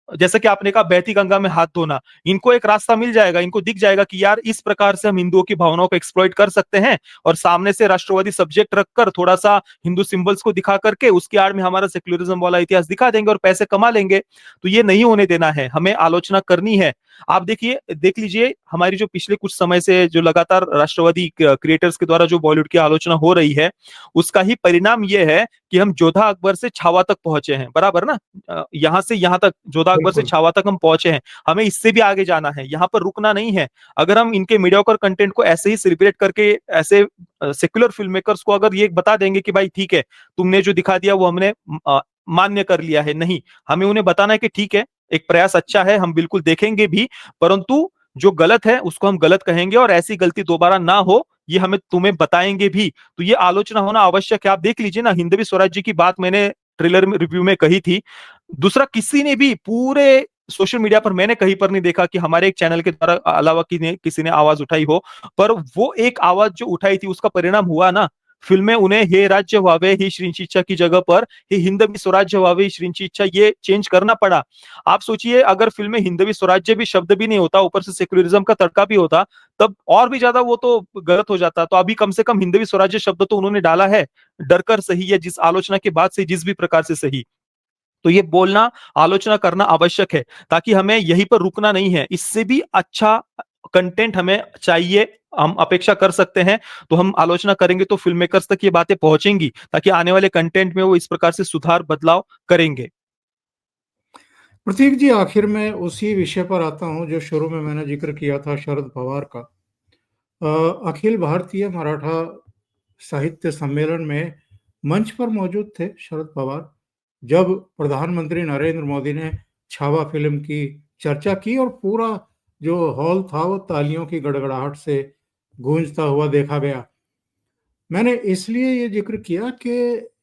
जैसा कि आपने कहा बहती गंगा में हाथ धोना, इनको एक रास्ता मिल जाएगा। इनको दिख जाएगा कि यार इस प्रकार से हम हिंदुओं की भावनाओं को एक्सप्लॉइट कर सकते हैं, और सामने से राष्ट्रवादी सब्जेक्ट रखकर थोड़ा सा हिंदू सिंबल्स को दिखा करके उसकी आड़ में हमारा सेक्युलरिज्म वाला इतिहास दिखा देंगे और पैसे कमा लेंगे। तो ये नहीं होने देना है, हमें आलोचना करनी है। आप देखिए, देख लीजिए हमारी जो पिछले कुछ समय से जो लगातार राष्ट्रवादी क्रिएटर्स के द्वारा जो बॉलीवुड की आलोचना हो रही है, उसका ही परिणाम ये है कि हम जोधा अकबर से छावा तक पहुंचे हैं, बराबर ना? यहाँ से यहाँ तक, जोधा अकबर से बिल्कुल। छावा तक हम पहुंचे हैं। हमें इससे भी आगे जाना है, यहाँ पर रुकना नहीं है। अगर हम इनके मीडियोकर कंटेंट को ऐसे ही सेलिब्रेट करके, ऐसे सेक्युलर फिल्म मेकर्स को अगर ये बता देंगे कि भाई ठीक है, तुमने जो दिखा दिया वो हमने मान्य कर लिया है, नहीं, हमें उन्हें बताना है कि ठीक है, एक प्रयास अच्छा है, हम बिल्कुल देखेंगे भी, परंतु जो गलत है उसको हम गलत कहेंगे, और ऐसी गलती दोबारा ना हो ये हमें तुम्हें बताएंगे भी। तो ये आलोचना होना आवश्यक है। आप देख लीजिए ना, हिंदवी स्वराज्य की बात मैंने ट्रेलर में, रिव्यू में कही थी। दूसरा किसी ने भी पूरे सोशल मीडिया पर मैंने कहीं पर नहीं देखा कि हमारे एक चैनल के द्वारा अलावा किसी ने आवाज उठाई हो। पर वो एक आवाज जो उठाई थी, उसका परिणाम हुआ ना, फिल्में उन्हें हे राज्य व्हावे ही श्रींची की जगह पर हे हिंदवी स्वराज्य व्हावे ही श्रींची ये चेंज करना पड़ा। आप सोचिए अगर फिल्म में हिंदवी स्वराज्य भी शब्द भी नहीं होता, ऊपर से सेक्युलरिज्म का तड़का भी होता, तब और भी ज्यादा वो तो गलत हो जाता। तो अभी कम से कम हिंदवी स्वराज्य शब्द तो उन्होंने डाला है, डरकर सही या जिस आलोचना के बाद से जिस भी प्रकार से सही। तो ये बोलना, आलोचना करना आवश्यक है, ताकि हमें यहीं पर रुकना नहीं है, इससे भी अच्छा कंटेंट हमें चाहिए, हम अपेक्षा कर सकते हैं। तो हम आलोचना करेंगे तो फिल्म मेकर्स तक ये बातें पहुंचेंगी, ताकि आने वाले कंटेंट में वो इस प्रकार से सुधार बदलाव करेंगे। प्रतीक जी, आखिर में उसी विषय पर आता हूँ जो शुरू में मैंने जिक्र किया था, शरद पवार का। अखिल भारतीय मराठा साहित्य सम्मेलन में मंच पर मौजूद थे शरद पवार, जब प्रधानमंत्री नरेंद्र मोदी ने छावा फिल्म की चर्चा की, और पूरा जो हॉल था वो तालियों की गड़गड़ाहट से गूंजता हुआ देखा गया। मैंने इसलिए ये जिक्र किया कि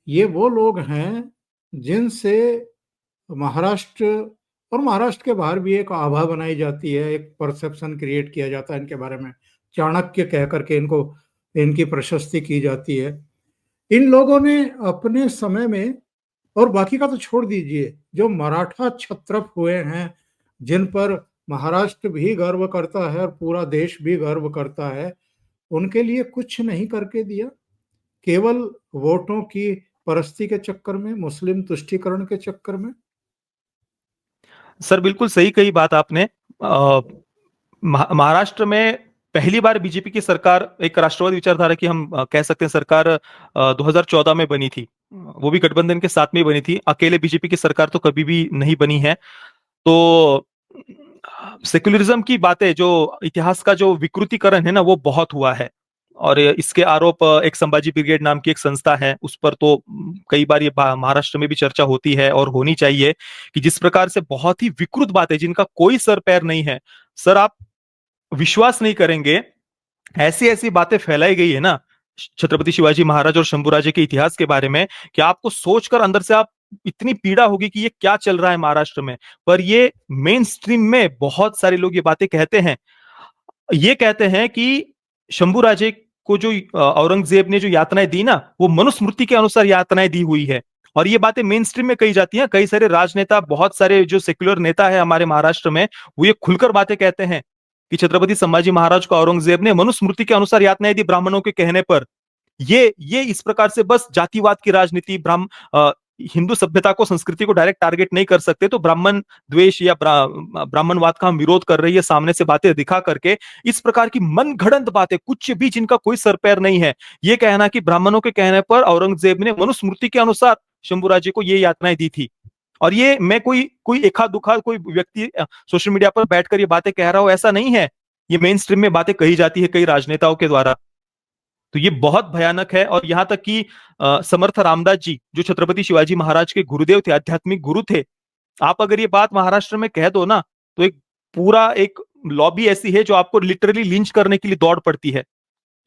ये वो लोग हैं जिनसे महाराष्ट्र और महाराष्ट्र के बाहर भी एक आभा बनाई जाती है, एक परसेप्शन क्रिएट किया जाता है इनके बारे में, चाणक्य कह करके इनको, इनकी प्रशस्ति की जाती है। इन लोगों ने अपने समय में, और बाकी का तो छोड़ दीजिए, जो मराठा क्षत्रप हुए हैं, जिन पर महाराष्ट्र भी गर्व करता है और पूरा देश भी गर्व करता है, उनके लिए कुछ नहीं करके दिया। केवल वोटों की परस्ती के चक्कर में, मुस्लिम तुष्टीकरण के चक्कर में। सर बिल्कुल सही कही बात आपने। महाराष्ट्र में पहली बार बीजेपी की सरकार, एक राष्ट्रवादी विचारधारा की हम कह सकते हैं सरकार 2014 में बनी थी। वो भी गठबंधन के साथ में ही बनी थी, अकेले बीजेपी की सरकार तो कभी भी नहीं बनी है। तो सेक्युलरिज्म की बातें, जो इतिहास का जो विकृतीकरण है ना, वो बहुत हुआ है। और इसके आरोप एक संभाजी ब्रिगेड नाम की एक संस्था है, उस पर तो कई बार ये महाराष्ट्र में भी चर्चा होती है और होनी चाहिए, कि जिस प्रकार से बहुत ही विकृत बातें जिनका कोई सर पैर नहीं है, सर आप विश्वास नहीं करेंगे, ऐसी ऐसी बातें फैलाई गई है ना छत्रपति शिवाजी महाराज और शंभूराजे के इतिहास के बारे में, कि आपको सोचकर अंदर से आप इतनी पीड़ा होगी कि ये क्या चल रहा है महाराष्ट्र में। पर ये मेन स्ट्रीम में बहुत सारे लोग ये बातें कहते हैं, ये कहते हैं कि शंभूराजे को जो औरंगजेब ने जो यातनाएं दी ना, वो मनुस्मृति के अनुसार यातनाएं दी हुई है। और ये बातें मेन स्ट्रीम में कही जाती हैं, कई सारे राजनेता, बहुत सारे जो सेक्युलर नेता है हमारे महाराष्ट्र में, वो ये खुलकर बातें कहते हैं कि छत्रपति संभाजी महाराज को औरंगजेब ने मनुस्मृति के अनुसार यातनाएं दी ब्राह्मणों के कहने पर। ये इस प्रकार से बस जातिवाद की राजनीति, हिंदू सभ्यता को, संस्कृति को डायरेक्ट टारगेट नहीं कर सकते, तो ब्राह्मण द्वेष या ब्राह्मणवाद का हम विरोध कर रही है सामने से बातें दिखा करके, इस प्रकार की मनगढ़ंत बातें, कुछ भी जिनका कोई सर पैर नहीं है, ये कहना कि ब्राह्मणों के कहने पर औरंगजेब ने मनुस्मृति के अनुसार शंभूराजे को ये यातनाएं दी थी। और ये मैं कोई कोई एका दुखा कोई व्यक्ति सोशल मीडिया पर बैठकर ये बातें कह रहा हो, ऐसा नहीं है। ये मेन स्ट्रीम में बातें कही जाती है कई राजनेताओं के द्वारा। तो ये बहुत भयानक है। और यहां तक कि समर्थ रामदास जी, जो छत्रपति शिवाजी महाराज के गुरुदेव थे, आध्यात्मिक गुरु थे, आप अगर ये बात महाराष्ट्र में कह दो ना, तो एक पूरा एक लॉबी ऐसी है जो आपको लिटरली लिंच करने के लिए दौड़ पड़ती है।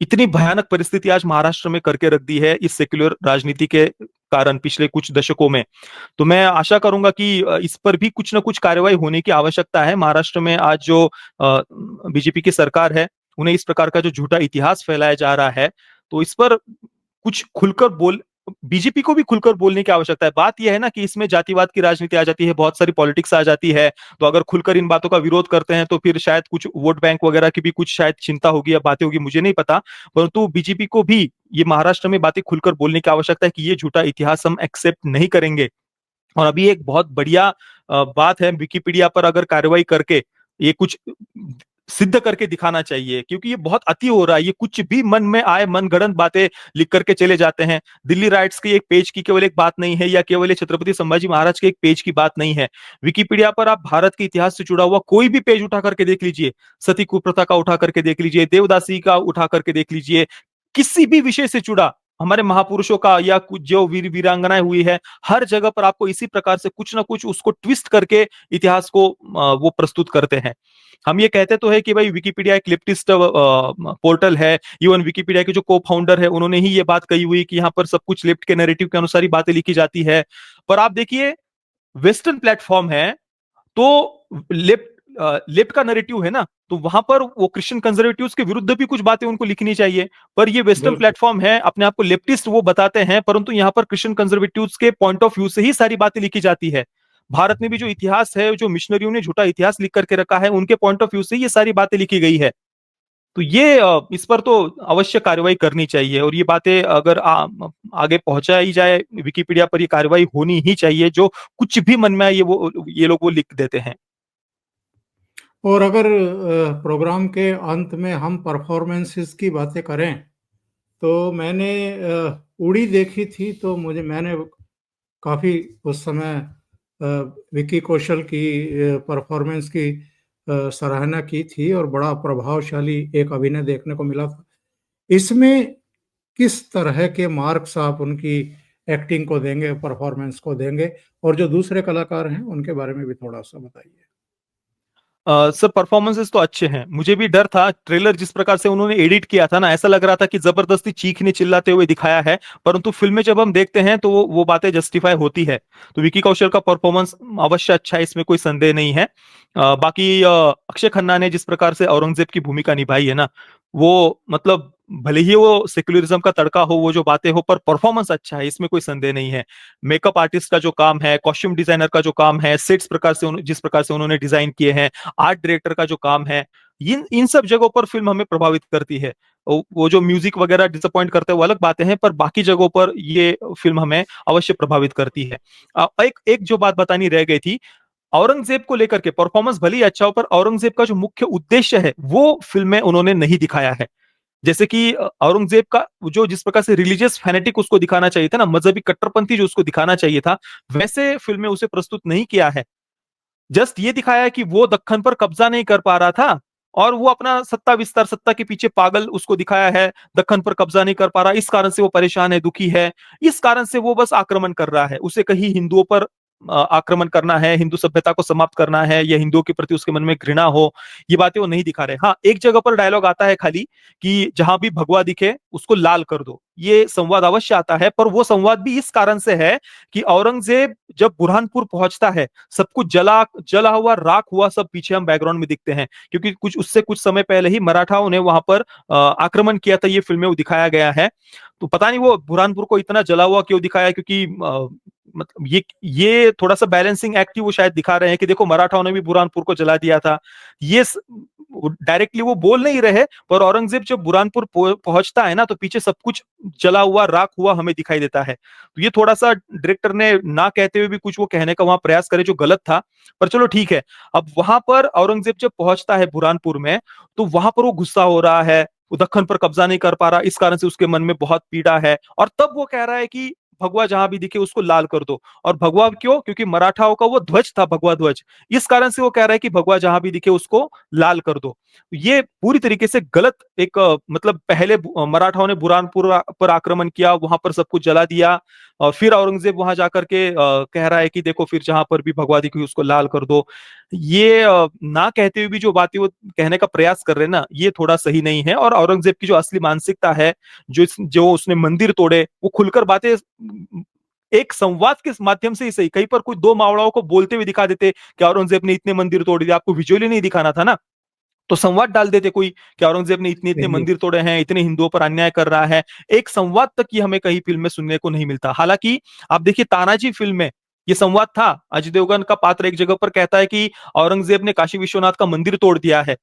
इतनी भयानक परिस्थिति आज महाराष्ट्र में करके रख दी है इस सेक्युलर राजनीति के कारण पिछले कुछ दशकों में। तो मैं आशा करूंगा कि इस पर भी कुछ ना कुछ कार्रवाई होने की आवश्यकता है। महाराष्ट्र में आज जो बीजेपी की सरकार है, उन्हें इस प्रकार का जो झूठा इतिहास फैलाया जा रहा है, तो इस पर कुछ खुलकर बोल बीजेपी को भी खुलकर बोलने की आवश्यकता है। बात यह है ना कि इसमें जातिवाद की राजनीति आ जाती है, बहुत सारी पॉलिटिक्स आ जाती है। तो अगर खुलकर इन बातों का विरोध करते हैं तो फिर शायद कुछ वोट बैंक वगैरह की भी कुछ शायद चिंता होगी या बातें होगी, मुझे नहीं पता। परंतु बीजेपी को भी ये महाराष्ट्र में बातें खुलकर बोलने की आवश्यकता है कि ये झूठा इतिहास हम एक्सेप्ट नहीं करेंगे। और अभी एक बहुत बढ़िया बात है, विकिपीडिया पर अगर कार्रवाई करके ये कुछ सिद्ध करके दिखाना चाहिए, क्योंकि ये बहुत अति हो रहा है। ये कुछ भी मन में आए मनगढ़ंत बातें लिख करके चले जाते हैं। दिल्ली राइट्स के एक पेज की केवल एक बात नहीं है, या केवल छत्रपति संभाजी महाराज के एक पेज की बात नहीं है। विकिपीडिया पर आप भारत के इतिहास से जुड़ा हुआ कोई भी पेज उठा करके देख लीजिए, सती कुप्रथा का उठा करके देख लीजिए, देवदासी का उठा करके देख लीजिए, किसी भी विषय से जुड़ा हमारे महापुरुषों का या कुछ जो वीर वीरांगनाएं हुई है, हर जगह पर आपको इसी प्रकार से कुछ ना कुछ उसको ट्विस्ट करके इतिहास को वो प्रस्तुत करते हैं। हम ये कहते तो है कि भाई विकिपीडिया एक लेफ्टिस्ट पोर्टल है। इवन विकिपीडिया के जो को फाउंडर है, उन्होंने ही ये बात कही हुई कि यहाँ पर सब कुछ लेफ्ट के नैरेटिव के अनुसार ही बातें लिखी जाती है। पर आप देखिए, वेस्टर्न प्लेटफॉर्म है, तो लेफ्ट का नैरेटिव है ना, तो वहां पर वो क्रिश्चियन कंजर्वेटिव्स के विरुद्ध भी कुछ बातें उनको लिखनी चाहिए। पर ये वेस्टर्न बिल्कुल। प्लेटफॉर्म है, अपने आप को लेफ्टिस्ट वो बताते हैं, परंतु यहाँ पर क्रिश्चियन कंजर्वेटिव्स के पॉइंट ऑफ व्यू से ही सारी बातें लिखी जाती है। भारत में भी जो इतिहास है, जो मिशनरियों ने झूठा इतिहास लिख करके रखा है, उनके पॉइंट ऑफ व्यू से ये सारी बातें लिखी गई है। तो ये इस पर तो अवश्य कार्रवाई करनी चाहिए, और ये बातें अगर आगे पहुंचाई जाए, विकिपीडिया पर ये कार्रवाई होनी ही चाहिए। जो कुछ भी मन में आए ये लोग वो लिख देते हैं। और अगर प्रोग्राम के अंत में हम परफॉर्मेंसेस की बातें करें, तो मैंने उड़ी देखी थी, तो मैंने काफ़ी उस समय विकी कौशल की परफॉर्मेंस की सराहना की थी और बड़ा प्रभावशाली एक अभिनय देखने को मिला था। इसमें किस तरह के मार्क्स आप उनकी एक्टिंग को देंगे, परफॉर्मेंस को देंगे? और जो दूसरे कलाकार हैं, उनके बारे में भी थोड़ा-सा बताइए? सर, परफॉर्मेंसेस तो अच्छे हैं। मुझे भी डर था, ट्रेलर जिस प्रकार से उन्होंने एडिट किया था ना, ऐसा लग रहा था कि जबरदस्ती चीखने चिल्लाते हुए दिखाया है, परंतु फिल्म में जब हम देखते हैं तो वो बातें जस्टिफाई होती है। तो विकी कौशल का परफॉर्मेंस अवश्य अच्छा है, इसमें कोई संदेह नहीं है। बाकी अक्षय खन्ना ने जिस प्रकार से औरंगजेब की भूमिका निभाई है ना, वो मतलब भले ही वो सेक्युलरिज्म का तड़का हो, वो जो बातें हो, पर परफॉर्मेंस अच्छा है, इसमें कोई संदेह नहीं है। मेकअप आर्टिस्ट का जो काम है, कॉस्ट्यूम डिजाइनर का जो काम है, सेट्स प्रकार से जिस प्रकार से उन्होंने डिजाइन किए हैं, आर्ट डायरेक्टर का जो काम है, इन इन सब जगहों पर फिल्म हमें प्रभावित करती है। वो जो म्यूजिक वगैरह डिसअपॉइंट करते हैं वो अलग बातें हैं, पर बाकी जगहों पर ये फिल्म हमें अवश्य प्रभावित करती है। एक एक जो बात बतानी रह गई थी, औरंगजेब को लेकर के परफॉर्मेंस भले ही अच्छा हो, पर औरंगजेब का जो मुख्य उद्देश्य है वो फिल्म में उन्होंने नहीं दिखाया है। जैसे कि औरंगजेब का जो जिस प्रकार से रिलीजियस फैनेटिक उसको दिखाना चाहिए था ना, मजहबी कट्टरपंथी जो उसको दिखाना चाहिए था, वैसे फिल्म में उसे प्रस्तुत नहीं किया है। जस्ट ये दिखाया है कि वो दक्खन पर कब्जा नहीं कर पा रहा था, और वो अपना सत्ता विस्तार, सत्ता के पीछे पागल उसको दिखाया है, दक्खन पर कब्जा नहीं कर पा रहा, इस कारण से वो परेशान है, दुखी है, इस कारण से वो बस आक्रमण कर रहा है। उसे कहीं हिंदुओं पर आक्रमण करना है, हिंदू सभ्यता को समाप्त करना है, या हिंदुओं के प्रति उसके मन में घृणा हो, ये बातें वो नहीं दिखा रहे। हाँ, एक जगह पर डायलॉग आता है खाली कि जहां भी भगवा दिखे उसको लाल कर दो, ये संवाद अवश्य आता है, पर वो संवाद भी इस कारण से है कि औरंगजेब जब बुरहानपुर पहुंचता है, सब कुछ जला हुआ, राख हुआ, सब पीछे हम बैकग्राउंड में दिखते हैं, क्योंकि कुछ समय पहले ही मराठाओं ने वहां पर आक्रमण किया था, ये फिल्म में वो दिखाया गया है। तो पता नहीं वो बुरहानपुर को इतना जला हुआ क्यों दिखाया, क्योंकि मतलब ये थोड़ा सा बैलेंसिंग एक्ट ही वो शायद दिखा रहे हैं कि देखो मराठाओं ने भी बुरहानपुर को जला दिया था। ये डायरेक्टली वो बोल नहीं रहे, पर औरंगजेब जब बुरहानपुर पहुंचता है ना, तो पीछे सब कुछ जला हुआ, राख हुआ हमें दिखाई देता है। तो ये थोड़ा सा डायरेक्टर ने ना कहते हुए भी कुछ वो कहने का वहां प्रयास करे, जो गलत था, पर चलो ठीक है। अब वहां पर औरंगजेब जब पहुंचता है बुरहानपुर में, तो वहां पर वो गुस्सा हो रहा है, वो दक्खन पर कब्जा नहीं कर पा रहा, इस कारण से उसके मन में बहुत पीड़ा है, और तब वो कह रहा है कि भगवा जहां भी दिखे उसको लाल कर दो। और भगवा क्यों? क्योंकि मराठाओं का वो ध्वज था, भगवा ध्वज, इस कारण से वो कह रहा है कि भगवा जहां भी दिखे उसको लाल कर दो। ये पूरी तरीके से गलत एक मतलब पहले मराठाओं ने बुरहानपुर पर आक्रमण किया, वहां पर सब कुछ जला दिया, और फिर औरंगजेब वहां जाकर के कह रहा है कि देखो फिर जहां पर भी भगवा दिखी उसको लाल कर दो। ये ना कहते हुए भी जो बातें वो कहने का प्रयास कर रहे हैं ना, ये थोड़ा सही नहीं है। और औरंगजेब की जो असली मानसिकता है, जो उसने मंदिर तोड़े, वो खुलकर बातें एक संवाद के माध्यम से ही सही, कहीं पर कोई दो मावड़ाओं को बोलते हुए दिखा देते कि औरंगजेब ने इतने मंदिर तोड़ दिए, आपको विजुअली नहीं दिखाना था ना, तो संवाद डाल देते कोई कि औरंगजेब ने इतने इतने जी। मंदिर तोड़े हैं, इतने हिंदुओं पर अन्याय कर रहा है। एक संवाद तक ये हमें कहीं फिल्म में सुनने को नहीं मिलता। हालांकि आप देखिए तानाजी फिल्म में ये संवाद था। अजय देवगन का पात्र एक जगह पर कहता है कि औरंगजेब ने काशी विश्वनाथ का मंदिर तोड़ दिया है,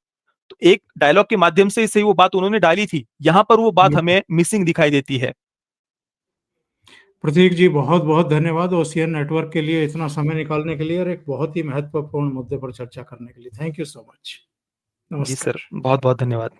तो एक डायलॉग के माध्यम से ही वो बात उन्होंने डाली थी, यहां पर वो बात बिल्कुल। हमें मिसिंग दिखाई देती है। प्रतीक जी, बहुत-बहुत धन्यवाद ओशियन नेटवर्क के लिए इतना समय निकालने के लिए और एक बहुत ही महत्वपूर्ण मुद्दे पर चर्चा करने के लिए। Thank you so much. जी सर, नमस्कार। बहुत बहुत धन्यवाद।